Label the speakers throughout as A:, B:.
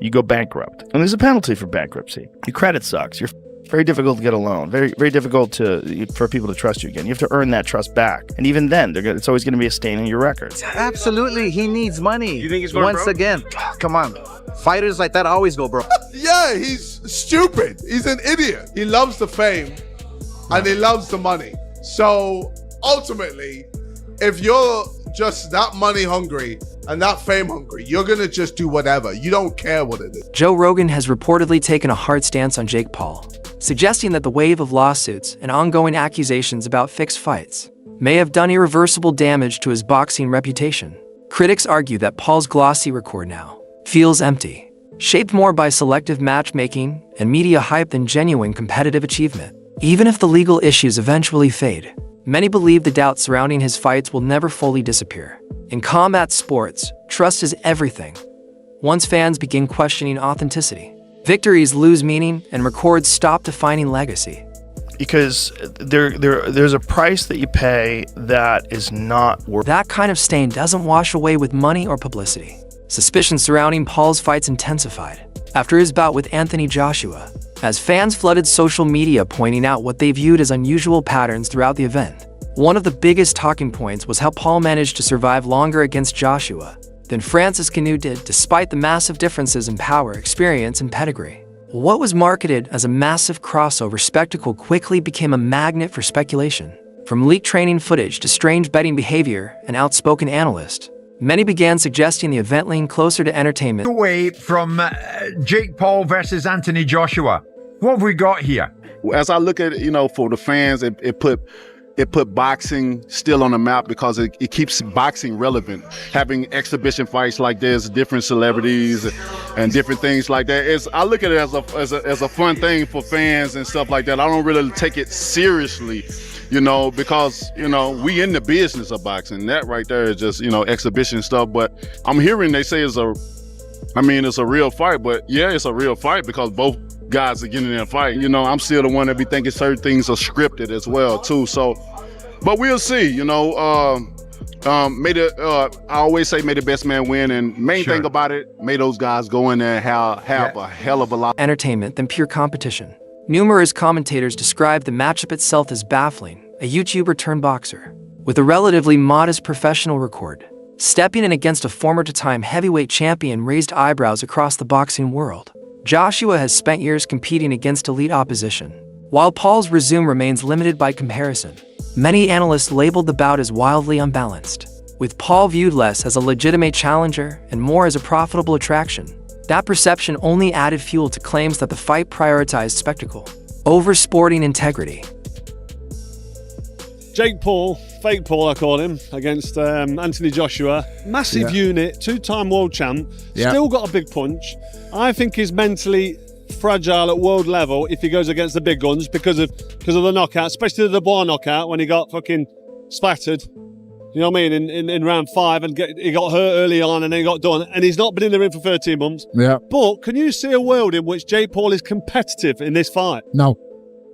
A: you go bankrupt. And there's a penalty for bankruptcy. Your credit sucks. You're very difficult to get a loan. Very, very difficult for people to trust you again. You have to earn that trust back. And even then, it's always going to be a stain in your record.
B: Absolutely. He needs money.
C: You think he's going
B: Once
C: broke?
B: again, come on. Fighters like that always go broke.
D: Yeah, he's stupid. He's an idiot. He loves the fame and he loves the money. So ultimately, if you're just that money hungry and that fame hungry, you're going to just do whatever. You don't care what it is.
E: Joe Rogan has reportedly taken a hard stance on Jake Paul, suggesting that the wave of lawsuits and ongoing accusations about fixed fights may have done irreversible damage to his boxing reputation. Critics argue that Paul's glossy record now feels empty, shaped more by selective matchmaking and media hype than genuine competitive achievement. Even if the legal issues eventually fade, many believe the doubt surrounding his fights will never fully disappear. In combat sports, trust is everything. Once fans begin questioning authenticity, victories lose meaning and records stop defining legacy.
A: Because there's a price that you pay that is not worth.
E: That kind of stain doesn't wash away with money or publicity. Suspicion surrounding Paul's fights intensified after his bout with Anthony Joshua, as fans flooded social media pointing out what they viewed as unusual patterns throughout the event. One of the biggest talking points was how Paul managed to survive longer against Joshua than Francis Ngannou did, despite the massive differences in power, experience, and pedigree. What was marketed as a massive crossover spectacle quickly became a magnet for speculation. From leaked training footage to strange betting behavior and outspoken analysts, many began suggesting the event leaned closer to entertainment.
F: Away from Jake Paul versus Anthony Joshua. What have we got here?
G: As I look at it, for the fans, it put boxing still on the map because it keeps boxing relevant. Having exhibition fights like this, different celebrities and different things like that. I look at it as a fun thing for fans and stuff like that. I don't really take it seriously, because, we in the business of boxing. That right there is just, exhibition stuff. But I'm hearing they say it's a real fight. But yeah, it's a real fight because both guys are getting in a fight. I'm still the one that be thinking certain things are scripted as well too. So, but we'll see. I always say may the best man win, and main thing about it, may those guys go in there and have a hell of a lot
E: entertainment than pure competition. Numerous commentators described the matchup itself as baffling. A YouTuber turned boxer with a relatively modest professional record stepping in against a former two-time heavyweight champion raised eyebrows across the boxing world. Joshua has spent years competing against elite opposition, while Paul's resume remains limited by comparison. Many analysts labeled the bout as wildly unbalanced, with Paul viewed less as a legitimate challenger and more as a profitable attraction. That perception only added fuel to claims that the fight prioritized spectacle over sporting integrity.
C: Jake Paul, fake Paul I call him, against Anthony Joshua. Massive unit, two-time world champ, still got a big punch. I think he's mentally fragile at world level if he goes against the big guns because of the knockout, especially the Dubois knockout when he got fucking splattered. You know what I mean? In round 5, and he got hurt early on and then he got done. And he's not been in the ring for 13 months.
H: Yeah.
C: But can you see a world in which Jake Paul is competitive in this fight?
H: No.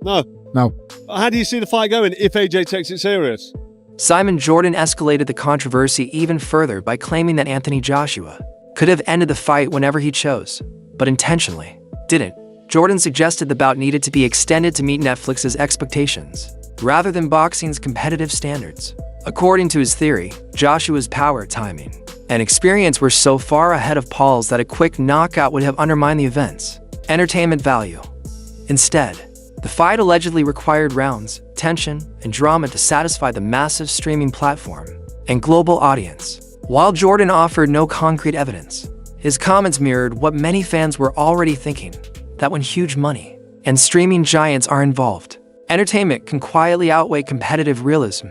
C: No.
H: No.
C: How do you see the fight going if AJ takes it serious?
E: Simon Jordan escalated the controversy even further by claiming that Anthony Joshua could have ended the fight whenever he chose, but intentionally didn't. Jordan suggested the bout needed to be extended to meet Netflix's expectations, rather than boxing's competitive standards. According to his theory, Joshua's power, timing, and experience were so far ahead of Paul's that a quick knockout would have undermined the event's entertainment value. Instead, the fight allegedly required rounds, tension, and drama to satisfy the massive streaming platform and global audience. While Jordan offered no concrete evidence, his comments mirrored what many fans were already thinking, that when huge money and streaming giants are involved, entertainment can quietly outweigh competitive realism.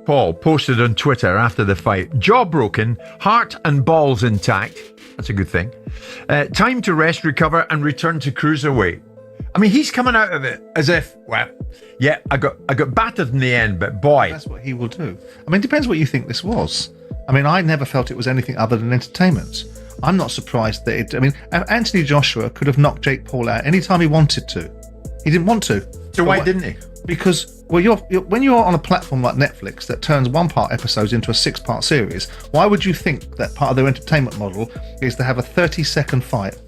F: Paul posted on Twitter after the fight, jaw broken, heart and balls intact. That's a good thing. Time to rest, recover, and return to cruiserweight. I mean, he's coming out of it as if, well, yeah, I got battered in the end, but boy.
I: That's what he will do. I mean, it depends what you think this was. I mean, I never felt it was anything other than entertainment. I'm not surprised that Anthony Joshua could have knocked Jake Paul out anytime he wanted to. He didn't want to.
F: So why didn't he?
I: Because Well, when you're on a platform like Netflix that turns one-part episodes into a 6-part series, why would you think that part of their entertainment model is to have a 30-second fight?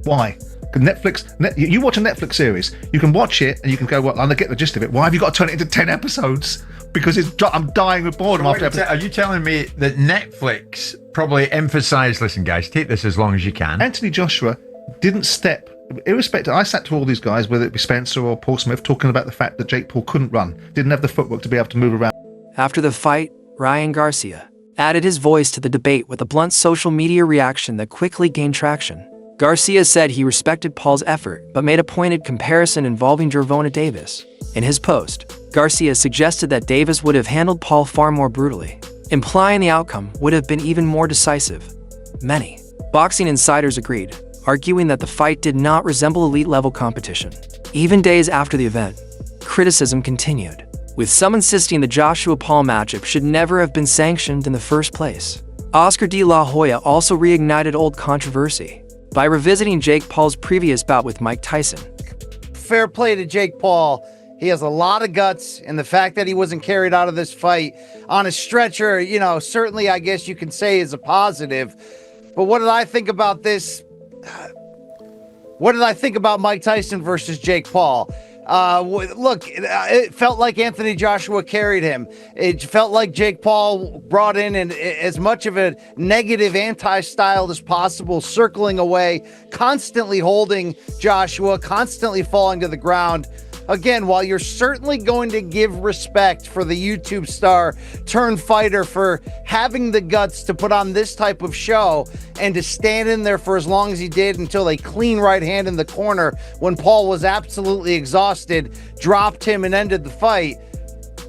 I: Why? You watch a Netflix series, you can watch it and you can go, well, I get the gist of it. Why have you got to turn it into 10 episodes? Because I'm dying with boredom after episode.
F: Are you telling me that Netflix probably emphasised, listen guys, take this as long as you can?
I: Anthony Joshua didn't step, irrespective, I sat to all these guys, whether it be Spencer or Paul Smith, talking about the fact that Jake Paul couldn't run, didn't have the footwork to be able to move around.
E: After the fight, Ryan Garcia added his voice to the debate with a blunt social media reaction that quickly gained traction. Garcia said he respected Paul's effort, but made a pointed comparison involving Gervonta Davis. In his post, Garcia suggested that Davis would have handled Paul far more brutally, implying the outcome would have been even more decisive. Many boxing insiders agreed, arguing that the fight did not resemble elite-level competition. Even days after the event, criticism continued, with some insisting the Joshua-Paul matchup should never have been sanctioned in the first place. Oscar de la Hoya also reignited old controversy by revisiting Jake Paul's previous bout with Mike Tyson.
H: Fair play to Jake Paul. He has a lot of guts, and the fact that he wasn't carried out of this fight on a stretcher, certainly I guess you can say is a positive. But what did I think about this? What did I think about Mike Tyson versus Jake Paul? Look, it felt like Anthony Joshua carried him. It felt like Jake Paul brought in as much of a negative anti-style as possible, circling away, constantly holding Joshua, constantly falling to the ground. Again, while you're certainly going to give respect for the YouTube star turned fighter for having the guts to put on this type of show and to stand in there for as long as he did until a clean right hand in the corner when Paul was absolutely exhausted, dropped him and ended the fight.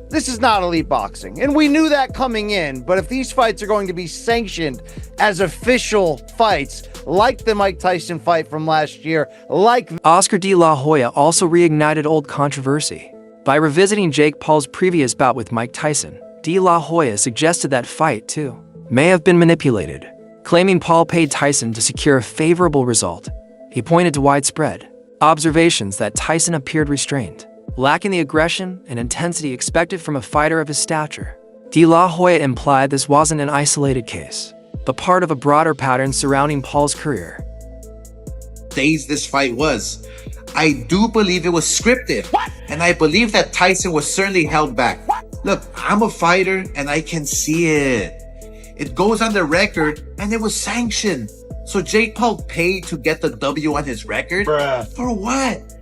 H: This is not elite boxing, and we knew that coming in, but if these fights are going to be sanctioned as official fights, like the Mike Tyson fight from last year, like...
E: Oscar de la Hoya also reignited old controversy by revisiting Jake Paul's previous bout with Mike Tyson. De la Hoya suggested that fight, too, may have been manipulated, claiming Paul paid Tyson to secure a favorable result. He pointed to widespread observations that Tyson appeared restrained, lacking the aggression and intensity expected from a fighter of his stature. De la Hoya implied this wasn't an isolated case, but part of a broader pattern surrounding Paul's career.
J: Days this fight was. I do believe it was scripted. What? And I believe that Tyson was certainly held back. What? Look, I'm a fighter and I can see it. It goes on the record and it was sanctioned. So Jake Paul paid to get the W on his record? Bruh. For what?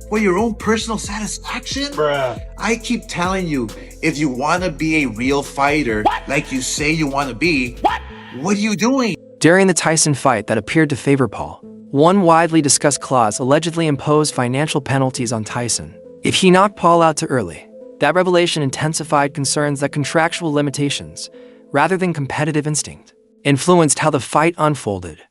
J: For your own personal satisfaction? Bruh. I keep telling you, if you want to be a real fighter, like you say you want to be, what are you doing?
E: During the Tyson fight that appeared to favor Paul, one widely discussed clause allegedly imposed financial penalties on Tyson if he knocked Paul out too early. That revelation intensified concerns that contractual limitations, rather than competitive instinct, influenced how the fight unfolded.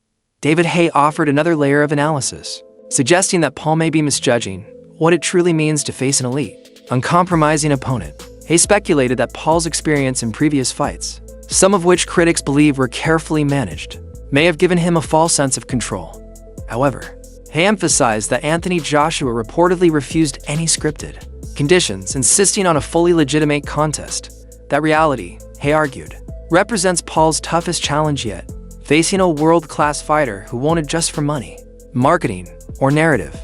E: David Hay offered another layer of analysis, suggesting that Paul may be misjudging what it truly means to face an elite, uncompromising opponent. Hay speculated that Paul's experience in previous fights, some of which critics believe were carefully managed, may have given him a false sense of control. However, Hay emphasized that Anthony Joshua reportedly refused any scripted conditions, insisting on a fully legitimate contest. That reality, Hay argued, represents Paul's toughest challenge yet, facing a world-class fighter who won't adjust for money, marketing, or narrative.